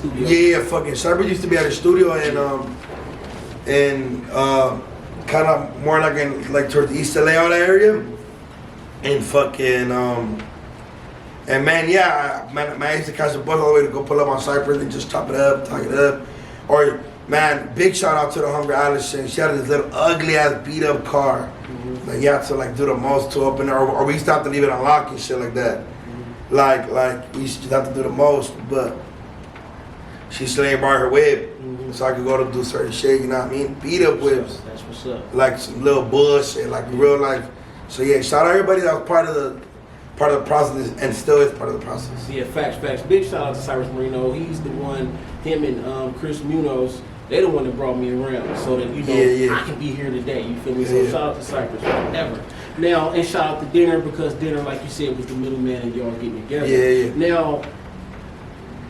studio. Yeah, fucking Cypress used to be at a studio and kind of more like in like towards East LA all that area, and fucking and man, yeah, I used to catch the bus all the way to go pull up on Cypress and just top it up, or man, big shout out to the Hungry Allison. She had this little ugly ass beat up car. Like you had to like do the most to open it, or we used to have to leave it unlocked and shit like that. Like we used to have to do the most, but she still ain't brought her whip, so I could go to do certain shit. You know what I mean? Beat up whips. That's what's up. Like some little bullshit, like real life. So yeah, shout out everybody that was part of the process and still is part of the process. Yeah, facts. Big shout out to Cyrus Marino. He's the one. Him and Chris Munoz. They the one that brought me around so that I can be here today. You feel me? So shout out to Cypress, whatever. Now, and shout out to Dinner, because Dinner, like you said, was the middleman and y'all getting together. Yeah. Now,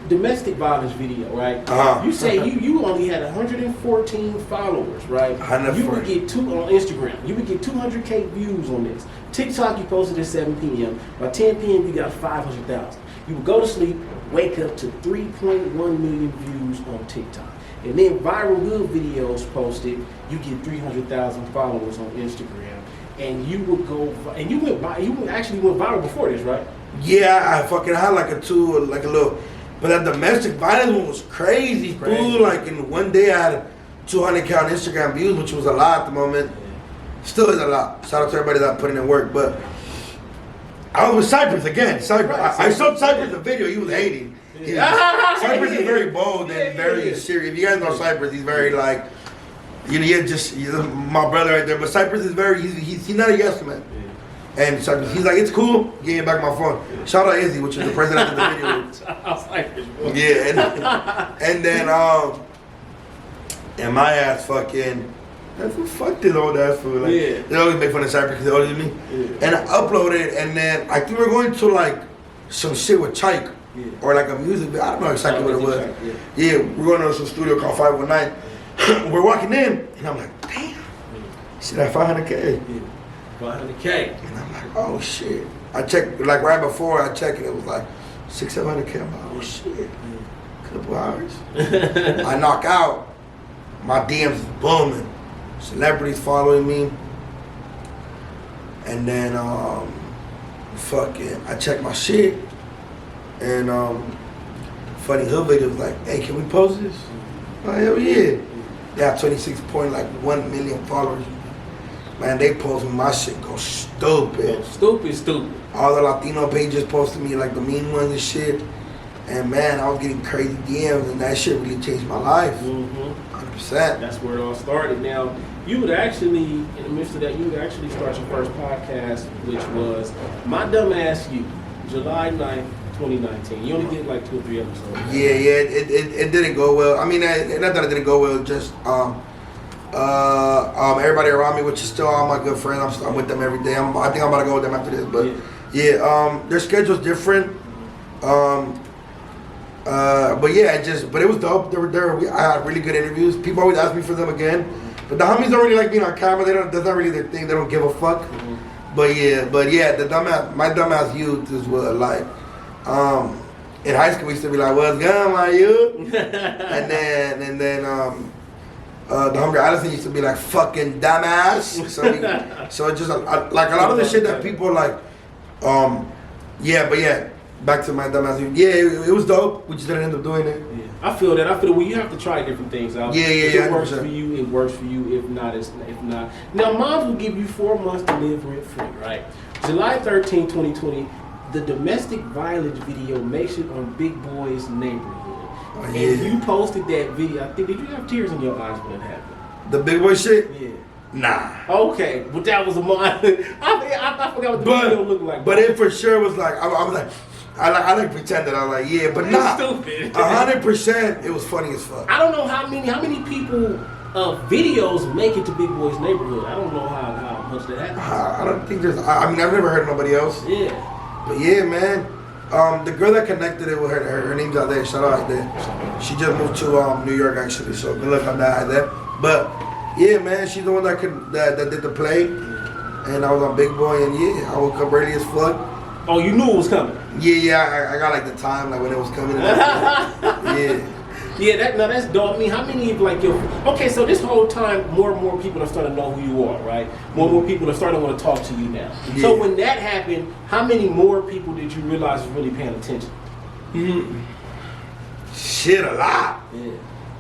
domestic violence video, right? You say you only had 114 followers, right? 114. You would get on Instagram. You would get 200K views on this. TikTok, you posted at 7 p.m. By 10 p.m., you got 500,000. You would go to sleep, wake up to 3.1 million views on TikTok. And then viral good videos posted, you get 300,000 followers on Instagram, and you would go, and you actually went viral before this, right? Yeah, I fucking had like a little, but that domestic violence one was crazy, fool. Like in one day I had 200K on Instagram views, which was a lot at the moment. Still is a lot. Shout out to everybody that put in work, but I was with Cypress again. I showed Cypress the video, he was hating. Cypress is very bold and very serious. If you guys know Cypress, he's very like, you're my brother right there. But Cypress is very, he's not a yes man. And Cypress, he's like, it's cool, give me back my phone. Shout out Izzy, which is the president of the video. Shout out Cypress, bro. Yeah, and then and my ass fucking, fuck this old ass fool. Like, they always make fun of Cypress because they're older than me. And I uploaded, and then I think we were going to like some shit with Chike. Or like a music video. I don't know exactly what it was. Yeah, we're going to some studio called 519. We're walking in, and I'm like, damn. See that 500K? 500K. And I'm like, oh shit. I checked, like right before I checked it, it was like 600-700K. I'm like, oh shit. Couple hours. I knock out. My DMs is booming. Celebrities following me. And then, fucking, I check my shit. And funny hood video was like, hey, can we post this? Oh, hell yeah. They have 26.1 million followers. Man, they post me, my shit go stupid. Stupid. All the Latino pages posted me, like the mean ones and shit. And man, I was getting crazy DMs, and that shit really changed my life. 100%. That's where it all started. Now, you would actually, in the midst of that, you would actually start your first podcast, which was My Dumbass You, July 9th. 2019. You only did like 2 or 3 episodes. Yeah, it didn't go well. I mean, not that it didn't go well, just everybody around me, which is still all my good friends. I'm with them every day. I think I'm about to go with them after this, but their schedule's different. But yeah, but it was dope. I had really good interviews. People always ask me for them again, but the homies don't really like being on camera. That's not really their thing. They don't give a fuck. But yeah, my dumbass youth is what like. In high school we used to be like, what's good, my youth? and then the Hungry Allison used to be like, fucking dumbass. So it's just like a lot of the shit that people like, back to my dumbass youth. Yeah, it was dope. We just didn't end up doing it. Yeah. I feel that. Well, you have to try different things out. If it works for you, it works for you. If not, if not. Now, moms will give you 4 months to live rent free, right? July 13, 2020. The domestic violence video makes it on Big Boy's neighborhood. And you posted that video. I think, did you have tears in your eyes when it happened? The Big Boy shit? Yeah. Nah. Okay, but that was a I forgot what the video looked like. But it for sure was like, I was like, I like pretend that I was like, yeah, but nah. Stupid. 100%, it was funny as fuck. I don't know how many people videos make it to Big Boy's neighborhood. I don't know how much that happens. I don't think there's, I mean, I've never heard nobody else. Yeah. But yeah, man, the girl that connected it with her name's out there. Shout out there. She just moved to New York actually, so good luck on that out there. But yeah, man, she's the one that did the play, and I was on Big Boy, and yeah, I woke up early as fuck. Oh, you knew it was coming? Yeah, I got like the time, like when it was coming. Yeah. Yeah, that's dope. I mean, how many of like your okay? So this whole time, more and more people are starting to know who you are, right? More and more people are starting to want to talk to you now. Yeah. So when that happened, how many more people did you realize was really paying attention? Shit, a lot. Yeah.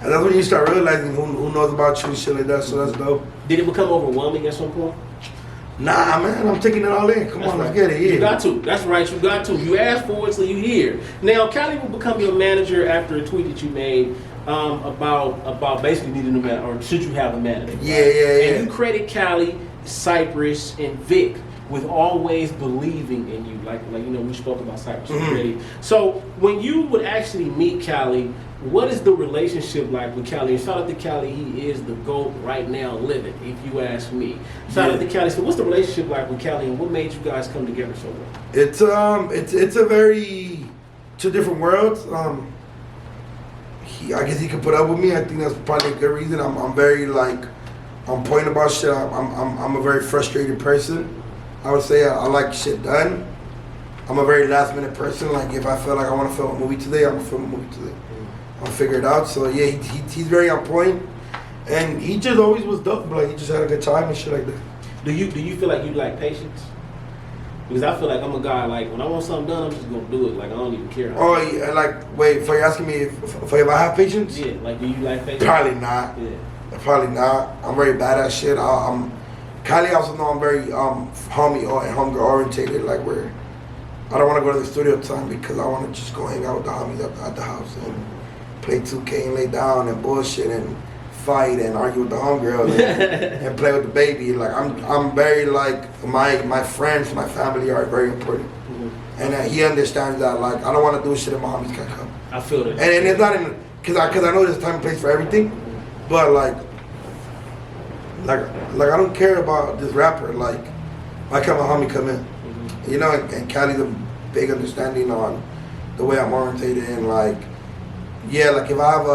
And that's when you start realizing who knows about you and shit like that. So that's dope. Did it become overwhelming at some point? Nah, man, I'm taking it all in. Come on, let's get it. Yeah. You got to. That's right. You got to. You asked for it, so you here. Now, Cali will become your manager after a tweet that you made about basically needing a manager, or should you have a manager? Right? Yeah. And you credit Cali, Cypress, and Vic with always believing in you, like you know we spoke about Cypress already. So when you would actually meet Cali, what is the relationship like with Cali? And shout out to Cali, he is the GOAT right now living, if you ask me. Shout out to Cali. So what's the relationship like with Cali, and what made you guys come together so well? It's a very two different worlds. I guess he could put up with me. I think that's probably a good reason. I'm very like on point about shit. I'm a very frustrated person. I would say I like shit done. I'm a very last minute person. Like if I feel like I want to film a movie today, I'm gonna film a movie today. I'll figure it out. So yeah, he's very on point, and he just always was dope. Like he just had a good time and shit like that. Do you feel like you like patience? Because I feel like I'm a guy, like when I want something done, I'm just gonna do it. Like I don't even care. Oh yeah, like wait, for you asking me if I have patience? Yeah, like do you like patience? Probably not. Yeah. Probably not. I'm very bad at shit. Kylie also know I'm very homie or homegirl orientated. Like where I don't want to go to the studio time because I want to just go hang out with the homies at the house and play 2K and lay down and bullshit and fight and argue with the homegirl and play with the baby. Like I'm very like my friends, my family are very important, and he understands that. Like I don't want to do shit if my homies can't come. I feel that. And it's not in because I know there's time and place for everything, but like I don't care about this rapper. Like why can't my homie come in? You know, and Cali's a big understanding on the way I'm orientated and like. Yeah, like if I have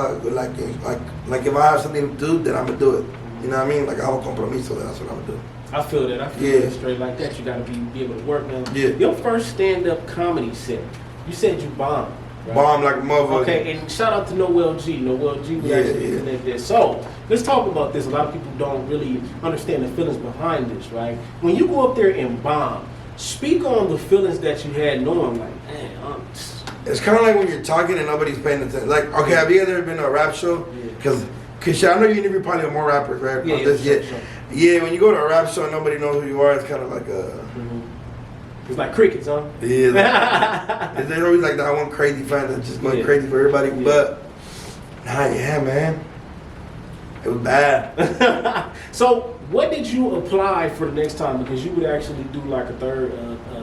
like if I have something to do, then I'm gonna do it. You know what I mean? Like I have a compromiso, that's what I'm gonna do. I feel that. I feel that straight like that. You gotta be able to work now. Yeah. Your first stand-up comedy set, you said you bombed. Right? Bomb like a motherfucker. Okay, and shout out to Noel G. Noel G was actually like this. So let's talk about this. A lot of people don't really understand the feelings behind this, right? When you go up there and bomb, speak on the feelings that you had knowing like, man, it's kind of like when you're talking and nobody's paying attention. Like, okay, have you ever been to a rap show? Because I know you interview probably more rappers, right? Sure. Yeah, when you go to a rap show and nobody knows who you are, it's kind of like a... It's like crickets, huh? Yeah. There's always like that one crazy fan that's just going crazy for everybody. Yeah. But, yeah, man. It was bad. So, what did you apply for the next time? Because you would actually do like a third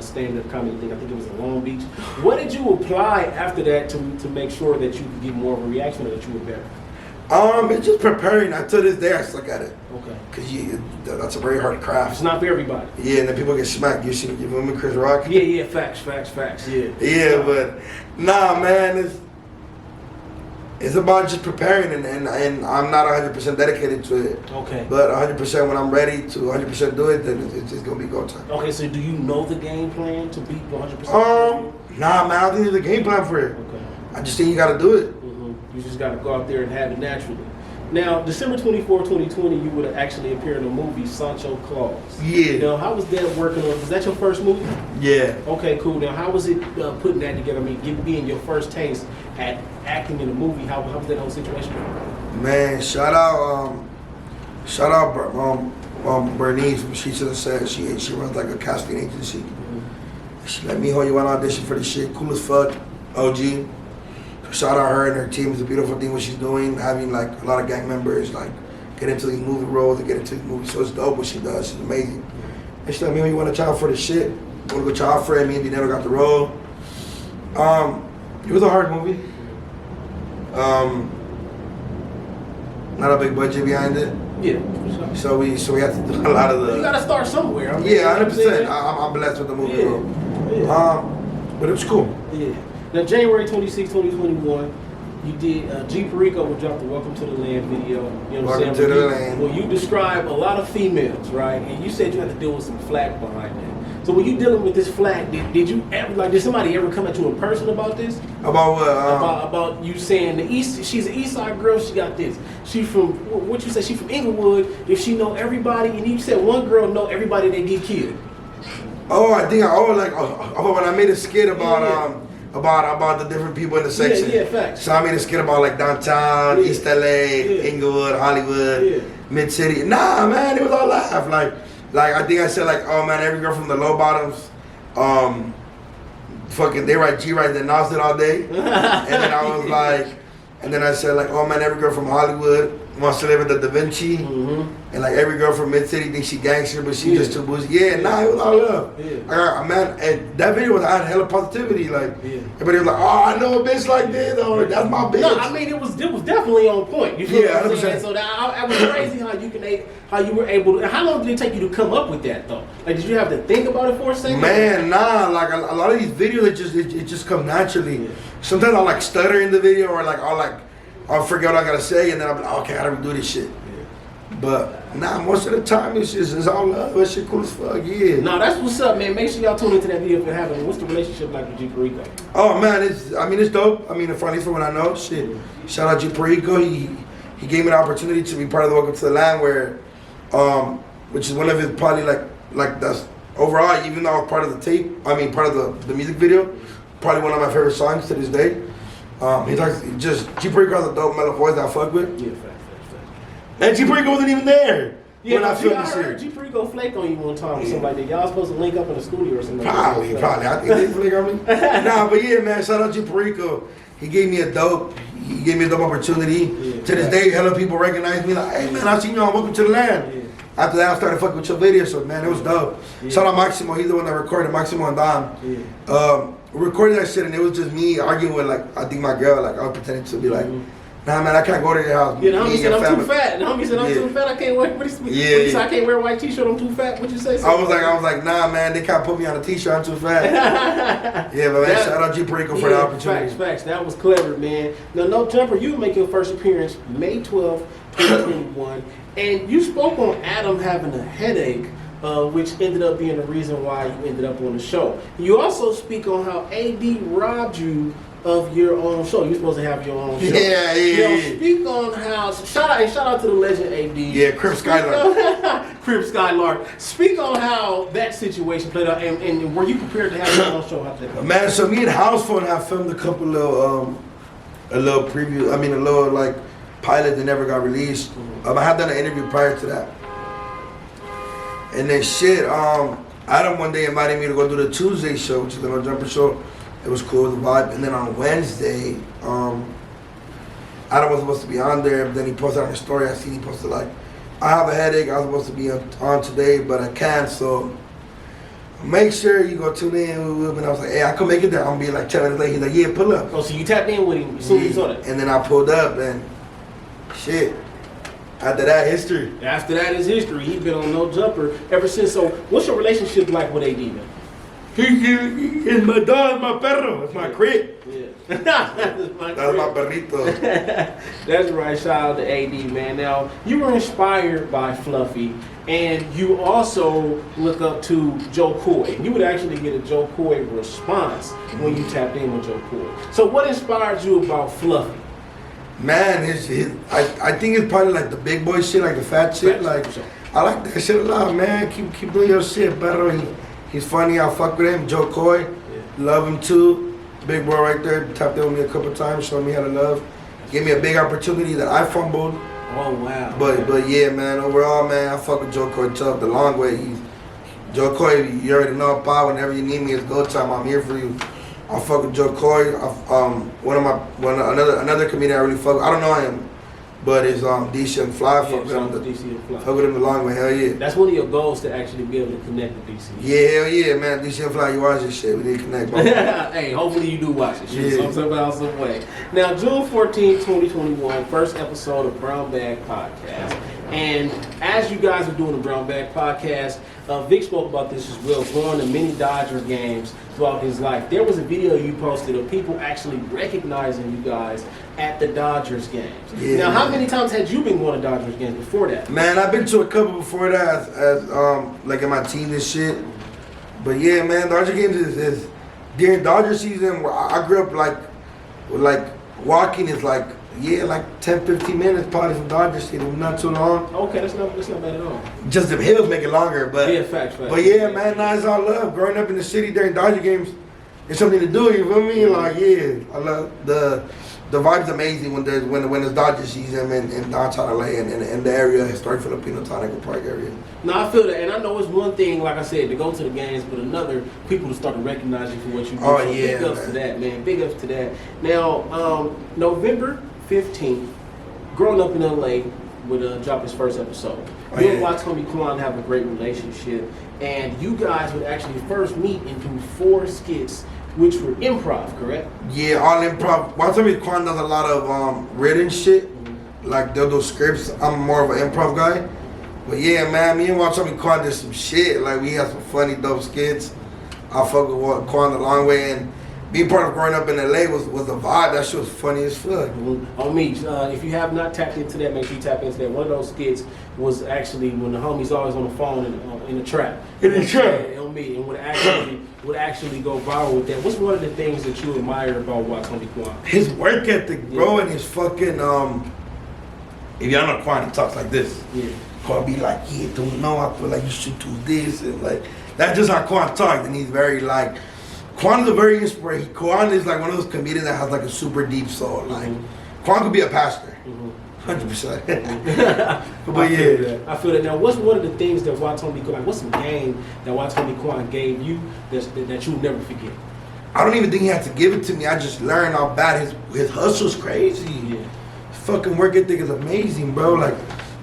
stand-up comedy thing. I think it was in Long Beach. What did you apply after that to make sure that you could get more of a reaction or that you were better? It's just preparing. To this day, I suck at it. Okay. Because that's a very hard craft. It's not for everybody. Yeah, and then people get smacked. You remember Chris Rock? Yeah, facts. Yeah. Yeah, but nah, man, it's about just preparing, and I'm not 100% dedicated to it. Okay. But 100% when I'm ready to 100% do it, then it's just gonna be go time. Okay, so do you know the game plan to beat 100%? Nah, man, I don't think there's a game plan for it. Okay. I just think you gotta do it. You just gotta go out there and have it naturally. Now, December 24, 2020, you would have actually appeared in the movie Sancho Claus. Yeah. Now, how was that working on? Was that your first movie? Yeah. Okay, cool. Now, how was it putting that together? I mean, being your first taste at acting in a movie, how was that whole situation? Man, shout out Bernice. She should have said she runs like a casting agency. She let me hold you on audition for the shit. Cool as fuck. OG. Shout out her and her team. It's a beautiful thing what she's doing. Having like a lot of gang members like get into these movie roles and get into these movies. So it's dope what she does. She's amazing. And she let me when you want to try out for the shit. I want to go try out for it. Me and Dinero got the role. It was a hard movie. Not a big budget behind it. Yeah. So we had to do a lot of the. You gotta start somewhere. I mean, yeah, 100%. I'm blessed with the movie role. Yeah. But it was cool. Yeah. Now, January 26, 2021, you did G. Perico would drop the Welcome to the Land video. You know what I'm saying? Welcome to the Land. Well, you describe a lot of females, right? And you said you had to deal with some flack behind that. So when you dealing with this flag, did you ever, like, did somebody ever come at you in person about this? About what? About you saying the East, she's an East Side girl, she got this. She from, what you said, she from Inglewood, if she know everybody, and you said one girl know everybody that get killed. Oh, I think when I made a skit about about the different people in the section. Yeah, facts. So I made a skit about like downtown, East LA, Inglewood, Hollywood, Mid City. Nah, man, it was all laugh. Like I think I said like, oh man, every girl from the low bottoms, fucking they write G-Write and announced it all day. And then I was like, and then I said like, oh man, every girl from Hollywood wants to live at the Da Vinci. And like every girl from Mid City thinks she gangster, but she just too boozy. Yeah, nah, it was all love. Man, and that video was, I had hella positivity. Like everybody was like, oh, I know a bitch like this, or that's my bitch. No, I mean it was definitely on point. You feel what I'm 100%. saying? So that was crazy how you were able to. How long did it take you to come up with that though? Like, did you have to think about it for a second? Man, nah. Like a lot of these videos, it just come naturally. Sometimes I'll like stutter in the video, or like I'll forget what I gotta say, and then I'll be like, okay, I gotta redo this shit. But nah, most of the time it's all love. That shit cool as fuck, yeah. No, that's what's up, man. Make sure y'all tune into that video if it happens. What's the relationship like with G Perico? Oh man, it's dope. I mean, at least from what I know, shit. Shout out J. Perico. He gave me the opportunity to be part of the Welcome to the Land, where, which is one of his probably like that's overall, even though I was part of the tape. I mean, part of the music video. Probably one of my favorite songs to this day. He talks just J. Perico has a dope mellow voice that I fuck with. Yeah, fact. And J. Perico wasn't even there when I filmed I this heard shit. G Perico flaked on you one time or something like that. Y'all supposed to link up in the studio or something. Probably. I think they flake on me. Nah, but yeah, man. Shout out J. Perico. He gave me a dope opportunity. To this day, hella people recognize me. Like, hey man, I seen you on Welcome to the Land. After that, I started fucking with your video. So man, it was dope. Shout out Maximo. He's the one that recorded. Maximo and Dom. We recorded that shit, and it was just me arguing with like I think my girl. Like I was pretending to be like. Nah, man, I can't go to your house. Yeah, the homie said I'm too fat. The homie said I'm too fat. I can't wear. What you said? I can't wear a white T-shirt. I'm too fat. What you say? I was like, nah, man, they can't put me on a T-shirt. I'm too fat. Yeah, but man, shout out J. Perico for the opportunity. Facts. That was clever, man. Now, No Jumper, you make your first appearance May 12th, 2021, and you spoke on Adam having a headache, which ended up being the reason why you ended up on the show. You also speak on how AD robbed you of your own show. You're supposed to have your own show. Yeah. Speak on how, shout out to the legend AD. Yeah, Crip Skylark. Crip Skylark. Speak on how that situation played out, and were you prepared to have your own show after that? Man, so me and House Phone have filmed a couple little, a little preview, a little like pilot that never got released. I had done an interview prior to that. And then shit, Adam one day invited me to go do the Tuesday show, which is the No Jumper show. It was cool, the vibe. And then on Wednesday, Adam was supposed to be on there, but then he posted on his story. I seen he posted like, I have a headache. I was supposed to be on today, but I can't. So make sure you go tune in. And I was like, hey, I can make it there. I'm gonna be like 10 minutes late. He's like, yeah, pull up. Oh, so you tapped in with him as soon as you saw that? And then I pulled up and shit. After that, history. After that is history. He's been on No Jumper ever since. So what's your relationship like with AD, man? He is my dog, my perro. It's my crib. Yeah. That's my perrito. That's right. Shout out to AD, man. Now, you were inspired by Fluffy, and you also look up to Joe Coy. You would actually get a Joe Coy response when you tapped in with Joe Coy. So what inspired you about Fluffy? Man, I think it's probably like the big boy shit, like the fat shit. Like, I like that shit a lot, man. Keep doing your shit, perro. He's funny, I fuck with him. Joe Coy, love him too. Big boy right there, tapped in with me a couple times, showed me how to love. Gave me a big opportunity that I fumbled. Oh wow. But yeah, man, overall, man, I fuck with Joe Coy tough the long way. Joe Coy, you already know, Pa, whenever you need me, it's go time. I'm here for you. I fuck with Joe Coy. Another comedian I really fuck with. I don't know him. But it's DC and Fly. Fuck with him the long way, hell yeah. That's one of your goals, to actually be able to connect with DC. Yeah, hell yeah, man. DC and Fly, you watch this shit. We need to connect, bro. Hey, hopefully you do watch this shit somehow, some way. Now, June 14, 2021, first episode of Brown Bag Podcast. And as you guys are doing the Brown Bag Podcast, Vic spoke about this as well, going to many Dodger games throughout his life. There was a video you posted of people actually recognizing you guys at the Dodgers games. Yeah. Now, how many times had you been going to Dodgers games before that? Man, I've been to a couple before that, as like in my teen and shit. But yeah, man, Dodger games is during Dodger season. Where I grew up like walking is like 10-15 minutes probably from Dodger Stadium, not too long. Okay, that's not bad at all. Just the hills make it longer, but yeah, facts. But yeah, man, nah, it's all love. Growing up in the city during Dodger games, it's something to do. You feel me? Like yeah, I love the vibe's amazing when there's Dodger season in downtown LA and in the area, historic Filipino town, Echo Park area. No, I feel that, and I know it's one thing, like I said, to go to the games, but another, people to start to recognize you for what you do. Oh, so yeah, big ups to that, man. Big ups to that. Now, November 15th, growing up in LA would drop his first episode. You and WattsHomie Quan have a great relationship, and you guys would actually first meet and do 4 skits, which were improv, correct? Yeah, all improv. WattsHomie Quan does a lot of written shit, like they'll do scripts. I'm more of an improv guy. But yeah, man, me and WattsHomie Quan did some shit. Like we had some funny, dope skits. I fuck with Quan a long way, and being part of growing up in LA was a vibe. That shit was funny as fuck. On me, if you have not tapped into that, make sure you tap into that. One of those skits was actually when the homie's always on the phone in the trap. In the trap. Yeah, on me, and would actually go viral with that. What's one of the things that you admire about WattsHomie Quan? His work ethic, bro, and his fucking if y'all know Quan, he talks like this. Yeah. Quan be like, yeah, don't know, I feel like you should do this, and like that's just how Quan talks, and he's very like. Quan is a very inspirational. Quan is like one of those comedians that has like a super deep soul. Like Quan could be a pastor, 100%. But yeah, I feel that. Now, what's one of the things that WattsHomie Quan? Like, what's some game that WattsHomie Quan gave you that you'll never forget? I don't even think he had to give it to me. I just learned how bad his hustle's crazy. Yeah. His fucking work ethic is amazing, bro. Like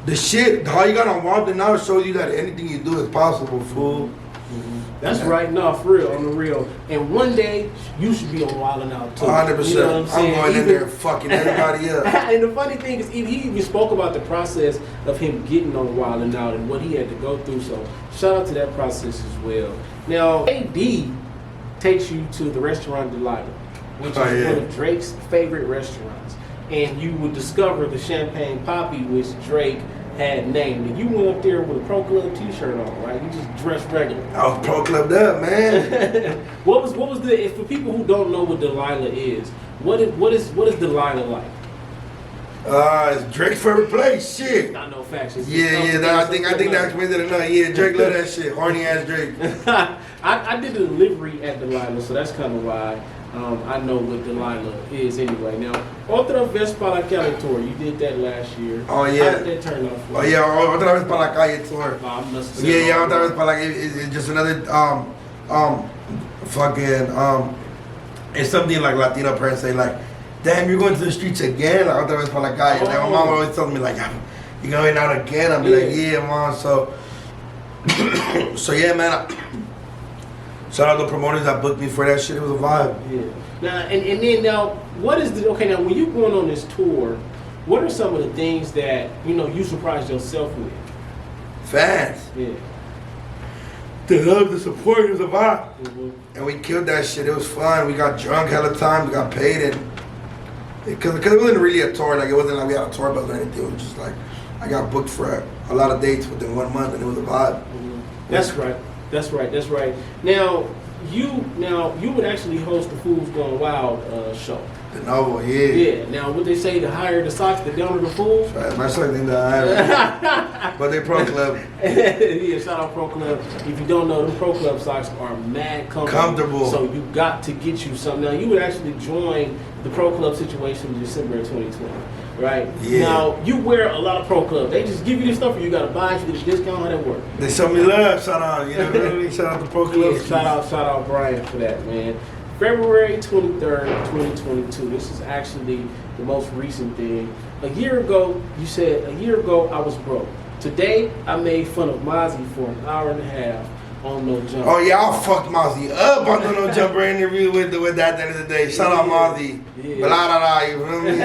the shit, how you got on Wild Now shows you that anything you do is possible, fool. That's right, no, for real, on the real. And one day, you should be on Wild 'N Out too. 100%. You know what I'm saying? I'm going in there and fucking everybody up. And the funny thing is, he even spoke about the process of him getting on Wild 'N Out and what he had to go through. So shout out to that process as well. Now, AD takes you to the restaurant Delilah, which is one of Drake's favorite restaurants. And you would discover the Champagne Poppy, which Drake had named. And you went up there with a Pro Club t-shirt on, right? You just dressed regular. I was Pro Clubbed up, man. What was the, if for people who don't know what Delilah is, what is Delilah like? It's Drake's favorite place, shit. Not no facts. I think that explains it enough. Yeah, Drake love that shit. Horny ass Drake. I did a delivery at Delilah, so that's kind of why I know what Delilah is anyway. Now, Otra Vez para la Calle tour, you did that last year. Oh yeah. How did that turn out for you? Oh yeah, Otra Vez para la Calle tour. Yeah, Otra Vez para la Calle. It's just another it's something like Latino parents say like, damn, you're going to the streets again, like Otra Vez para la Calle. Like my mom always tells me like, you going out again? I'm like, yeah, mom. So yeah, man. Shout out to the promoters that booked me for that shit. It was a vibe. Yeah. Now and then what is the now when you going on this tour, what are some of the things that you surprised yourself with? Fans. Yeah. The love, the support, it was a vibe. And we killed that shit. It was fun. We got drunk hella time. We got paid, and because it wasn't really a tour. Like it wasn't like we had a tour bus or anything. It was just like I got booked for a lot of dates within 1 month, and it was a vibe. That's right. That's right. Now you would actually host the Fools Gone Wild show. The novel, yeah. Yeah. Now would they say the higher the socks, the downer the fools? Right, my son think that I have. But they Pro Club. Yeah, shout out Pro Club. If you don't know, them Pro Club socks are mad comfortable. So you got to get you something. Now you would actually join the Pro Club situation in December of 2020. Right? Yeah. Now, you wear a lot of Pro Club. They just give you this stuff or you got to buy it, you get a discount, how that work? They show me love, shout out, shout out to Pro Club. Yeah, shout out Brian for that, man. February 23rd, 2022. This is actually the most recent thing. A year ago, you said, I was broke. Today, I made fun of Mozzie for an hour and a half on No Jumper. Oh yeah, I fucked Mozzie up on the No Jumper interview with that at the end of the day. Shout out Mozzie. Yeah. Blah blah blah, you feel me?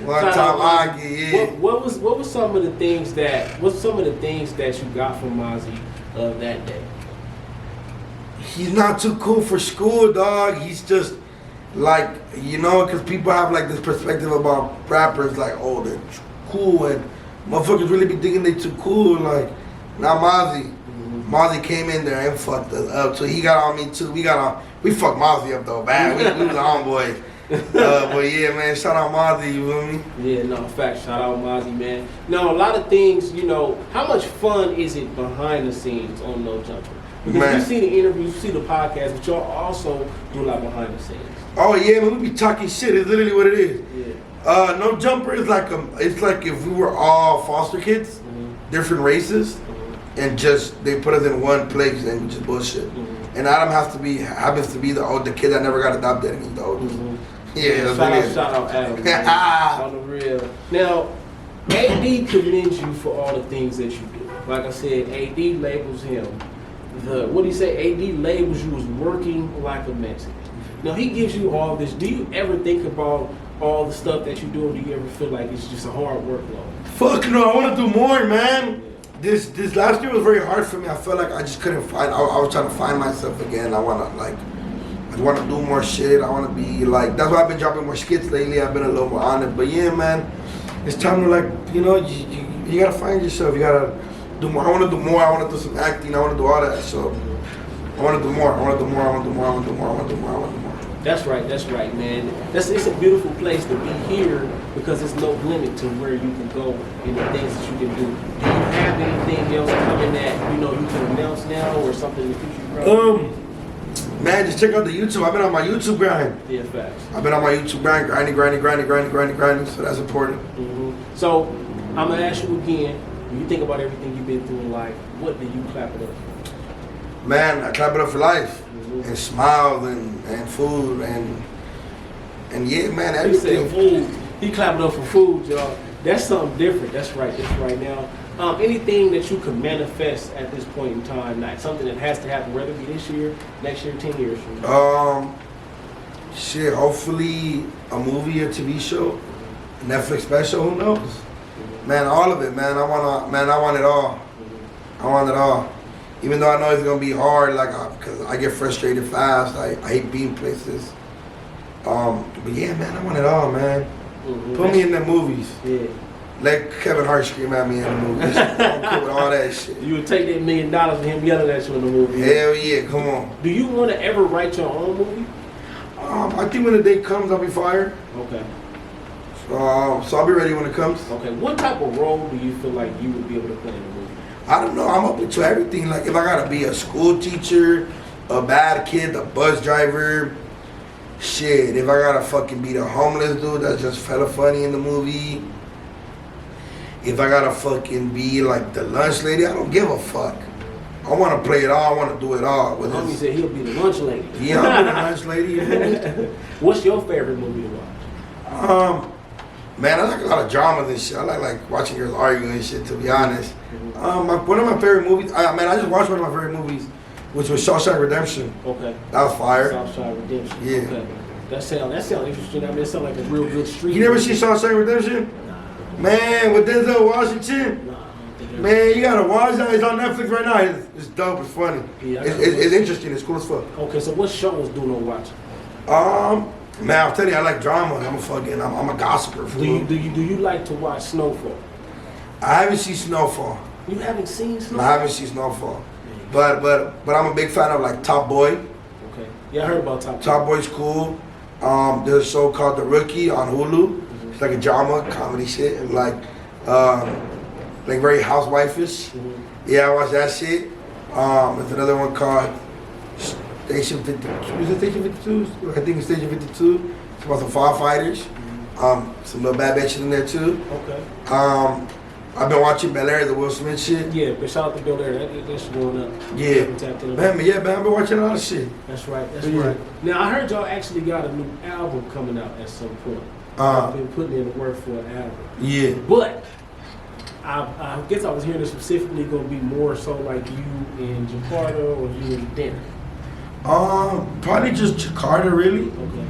One time Aggie, yeah. What was some of the things that you got from Mozzie that day? He's not too cool for school, dog. He's just like, because people have like this perspective about rappers, like, oh, they're cool, and motherfuckers really be thinking they too cool. Like, not Mozzie. Mozzie came in there and fucked us up. So he got on me too. We fucked Mozzie up though bad. We was homeboys. But yeah, man, shout out Mozzie, you feel me? Yeah, no, fact, shout out Mozzie, man. Now, a lot of things, you know, how much fun is it behind the scenes on No Jumper? Because Man. you see the interviews, you see the podcast, but y'all also do a lot behind the scenes. Oh yeah, man, we be talking shit. It's literally what it is. Yeah. No Jumper is like it's like if we were all foster kids, different races, and just they put us in one place and we just bullshit. And Adam happens to be the kid that never got adopted, and he's the oldest. Yeah, shout out Adam. Man. On the real. Now, AD commends you for all the things that you do. Like I said, AD labels him what do you say? AD labels you as working like a Mexican. Now he gives you all this. Do you ever think about all the stuff that you do, or do you ever feel like it's just a hard workload? Fuck no, I want to do more, man. This last year was very hard for me. I felt like I just couldn't find. I was trying to find myself again. I want to do more shit. I want to be like. That's why I've been dropping more skits lately. I've been a little more on it. But yeah, man, it's time to you gotta find yourself. You gotta do more. I want to do more. I want to do some acting. I want to do all that. So I want to do more. I want to do more. I want to do more. I want to do more. I want to do more. I want to do more. That's right, man. It's a beautiful place to be here because there's no limit to where you can go and the things that you can do. Do you have anything else coming that you can announce now or something in the future? Man, just check out the YouTube. I've been on my YouTube grind. Yeah, facts. I've been on my YouTube grind, grinding. So that's important. So I'm gonna ask you again. When you think about everything you've been through in life, what do you clap it up for? Man, I clap it up for life. And smiles and food and yeah, man, everything. He said food. He clapped up for food, y'all. That's something different. That's right now. Anything that you can manifest at this point in time, like something that has to happen, whether it be this year, next year, 10 years from now. Shit. Hopefully, a movie or TV show, a Netflix special. Who knows? Man, all of it, man. I want it all. I want it all. Even though I know it's gonna be hard, because I get frustrated fast. I hate being places. But yeah, man, I want it all, man. Put me in the movies. Yeah. Let Kevin Hart scream at me in the movies. I'm cool with all that shit. You would take that $1 million and him yelling at you in the movie. Hell yeah, come on. Do you want to ever write your own movie? I think when the day comes, I'll be fired. Okay. So I'll be ready when it comes. Okay. What type of role do you feel like you would be able to play in the movie? I don't know. I'm open to everything. Like if I gotta be a school teacher, a bad kid, a bus driver, shit. If I gotta fucking be the homeless dude that just fella funny in the movie. If I gotta fucking be like the lunch lady, I don't give a fuck. I want to play it all. I want to do it all. Homie said he'll be the lunch lady. Yeah, I'll be the lunch lady. You know? What's your favorite movie to watch? Man, I like a lot of dramas and shit. I like watching girls argue and shit, to be honest. One of my favorite movies, I just watched one of my favorite movies, which was Shawshank Redemption. Okay. That was fire. Shawshank Redemption. Yeah. Okay. That sound interesting. I mean, it sounds like a real good street. You never seen Shawshank Redemption? Nah. Man, with Denzel Washington? Nah, I don't think Man, you gotta watch that. It's on Netflix right now. It's dope. It's funny. Yeah, it's interesting. It's cool as fuck. Okay, so what shows do no watching? Man, I'll tell you, I like drama. I'm a gossiper. Do you like to watch Snowfall? I haven't seen Snowfall. You haven't seen Snowfall? I haven't seen Snowfall. But I'm a big fan of like Top Boy. Okay. Yeah, I heard about Top Boy. Top Boy's cool. There's a show called The Rookie on Hulu. It's like a drama, comedy shit, and like very housewife-ish. Yeah, I watch that shit. There's another one called Station 52. Is it Station 52? I think it's Station 52. It's about some firefighters. Some little bad bitches in there too. Okay. I've been watching Bel Air, the Will Smith shit. Yeah, but shout out to Bel Air. That's going up. Yeah. Man, I've been watching a lot of shit. That's right. Right. Now, I heard y'all actually got a new album coming out at some point. I've been putting in the work for an album. Yeah. But I guess I was hearing it specifically going to be more so like you and Jakarta or you and Denver. Probably just Jakarta, really. Okay.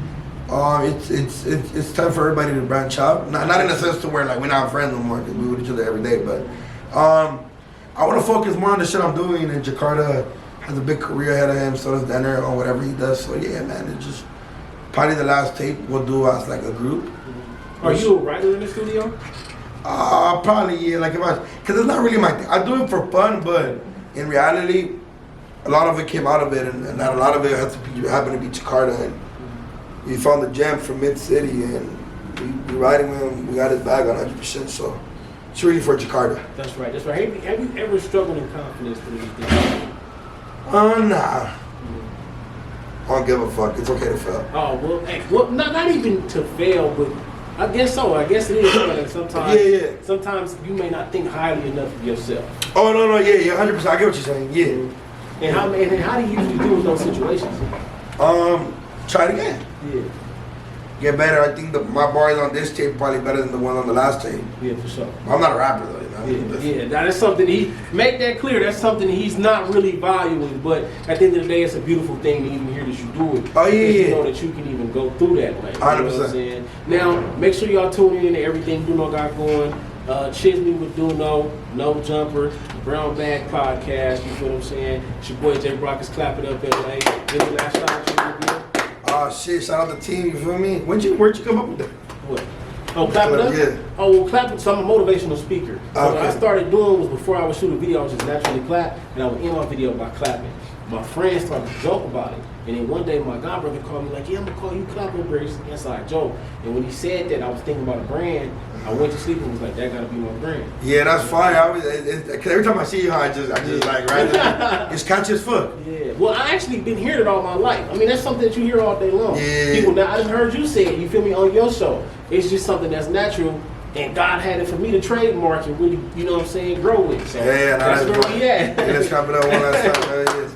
It's time for everybody to branch out. Not in the sense to where like we're not friends no more because we with each other every day, but I want to focus more on the shit I'm doing. And Jakarta has a big career ahead of him, so does Denner or whatever he does. So yeah, man, it's just probably the last tape we'll do as like a group. Are you a writer in the studio? Probably yeah. Like because it's not really my thing. I do it for fun, but in reality, a lot of it came out of it, and a lot of it happened to be Jakarta. And we found the gem from Mid City, and we riding with him. We got his bag on 100%. So it's really for Jakarta. That's right. That's right. Have you ever struggled in confidence with anything? Nah. I don't give a fuck. It's okay to fail. Oh well, not even to fail, but I guess so. I guess it is. Like sometimes, sometimes you may not think highly enough of yourself. Oh no, yeah, 100%. I get what you're saying. Yeah. And how do you usually deal with those situations? Try it again. Yeah. Get better. I think my bars on this tape probably better than the one on the last tape. Yeah, for sure. I'm not a rapper though, you know. Yeah. That's something make that clear. That's something he's not really valuing. But at the end of the day, it's a beautiful thing to even hear that you do it. Oh yeah. You know that you can even go through that way. 100%. You know what I'm saying? Now, make sure y'all tune in to everything DoKnow got going. Chisme with DoKnow, No Jumper, Brown Bag Podcast. You feel what I'm saying? It's your boy J.Brock is Clapitup LA. Any last shout out? Oh shit! Shout out the team. You feel me? Where'd you come up with that? What? Oh, Clapitup? Yeah. Oh, well, Clapitup. So I'm a motivational speaker. So Okay. what I started doing was before I would shoot a video, I would just naturally clap, and I would end my video by clapping. My friends started to joke about it. And then one day my godbrother called me like, yeah, I'm gonna call you Clapper, it's an inside joke. And when he said that, I was thinking about a brand. I went to sleep and was like, that gotta be my brand. Yeah, that's fine. Cause every time I see you, I just like right there. It's catchy as fuck. Yeah. Well, I actually been hearing it all my life. I mean, that's something that you hear all day long. Yeah. People now, I just heard you say it. You feel me on your show? It's just something that's natural, and God had it for me to trademark and really, you know what I'm saying, grow with. So yeah, that's where we at. Yeah, let's clap it up one last time.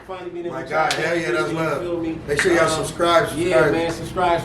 Finally being My God, hell yeah, that's love. Feel me? Make sure y'all subscribe. Yeah, man, subscribe.